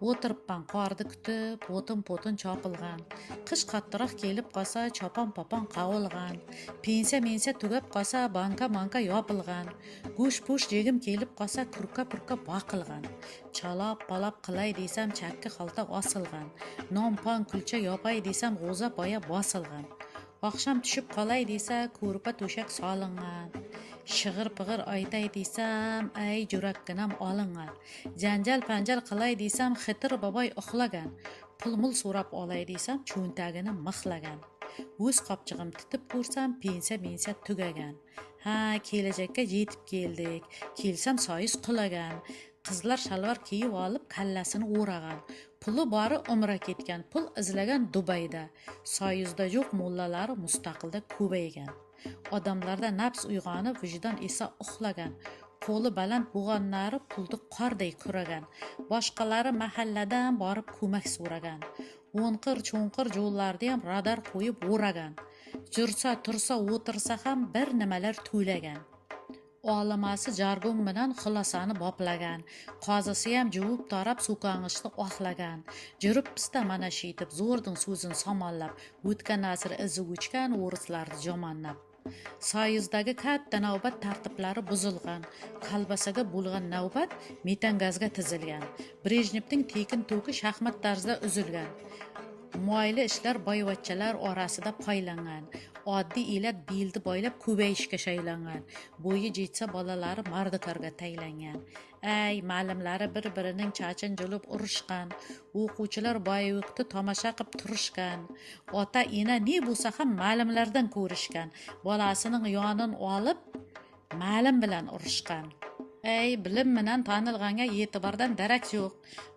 O'tiribman qorni kutib, o'tin-po'tin chopilgan. Qish qattiqroq kelib qolsa, chopon-popon qavulgan. Pensiya tugab qolsa, banka yopilgan. Go'sh-po'sh jegim kelib qolsa, kurka boqilgan. Chalob-palob qilay desam, chakki xalta osilgan. Non-pon kulcha yopay desam, g'o'za poya bosilgan. Oqshom tushib qolay desa, ko'rpa to'shak solingan. Shig'ir-pig'ir aytay desam, ay jurakkinam olingan. Janjal-panjal qilay desam, Xitir boboy uxlagan. Pul-mul so'rab olay desam, cho'ntagini mixlagan. O'z qopchig'im titib ko'rsam, pensiya tugagan. Ha, kelajakka yetib keldik. Kelsam soyiz qulagan. Qizlar shalvar kiyib olib kallasini o'ragan. Puli bori umra ketgan, pul izlagan Dubayda. Soyizda yo'q mollalari mustaqilda ko'paygan. Odamlarda nafs uyg'onib, vijdon esa uxlagan. Qo'li baland bo'lganlari pulni qorday kuragan. Boshqalari mahalladan borib ko'mak so'ragan. O'nqir-cho'nqir yo'llarda ham radar qo'yib o'ragan. Jursa, tursa, o'tirsa ham bir nimalar to'ylagan. Olimasi jargon bilan xulosani boplagan. Qozisi ham juvib tarab so'kong'ishni oxlagan. Juribpista mana shitib, zo'rdin so'zin somonlab, o'tgan asr izi o'chgan o'rislarni jomonnab. Soyizdagi katta navbat tartiblari buzilgan. Qalbasaga bo'lgan navbat metangazga tizilgan. Brejnevning tekin to'ki shaxmat tarzda uzilgan. Moyli ishlar boyvachchalar orasida paylangan. Oddiy elat beldi boylab ko'payishga shaylangan. Bo'yi jetsa bolalari mardikorga taylangan. Ay, ma'limlari bir-birining chachin julib urushgan. O'quvchilar boyvaqtda tomosha qilib turishgan. Ota ena ne bo'lsa ham ma'limlardan ko'rishgan. Bolasining yonin olib ma'lim bilan urushgan. Ey, bilim bilan tanilganga e'tibordan darak yo'q.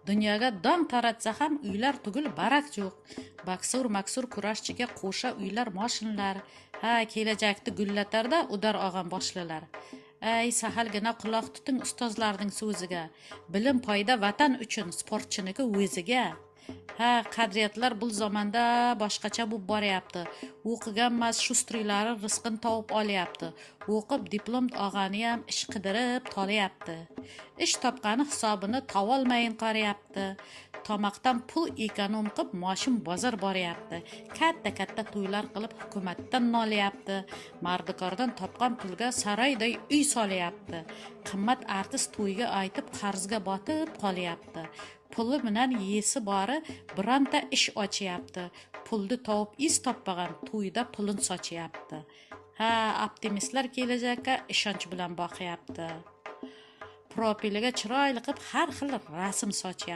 Dunyoga dong taratsa ham uylar tugul barak yo'q. Baksur kurashchiga qo'sha uylar moshinlar. Ha, kelajakni gullatarda udar og'am boshlalar. Ey, sahalgina quloq tuting ustozlarning so'ziga. Bilim foyda vatan uchun, sportchiniki o'ziga. Ha, qadriyatlar bu zamonda boshqacha bo'lib boryapti. O'qiganmas shustriylari rizqini topib olyapti. O'qib diplom olgani ham ish qidirib tolyapti. Ish topgani hisobini tovolmayin qarayapti. Tomoqdan pul ekonom qilib moshin bozor boryapti. Katta to'ylar qilib hukumatdan nolyapti. Mardikordan topgan pulga saroyday uy solyapti. Qimmat artist to'yga aytib qarzga botib qolyapti. Puli bilan yesi bori bironta ish ochyapti. Pulni topib iz topmagan to'yda pulin sochyapti. Ha, optimistlar kelajakka ishonch bilan boqyapti. Profiliga chiroyli qilib har xil rasm sochyapti.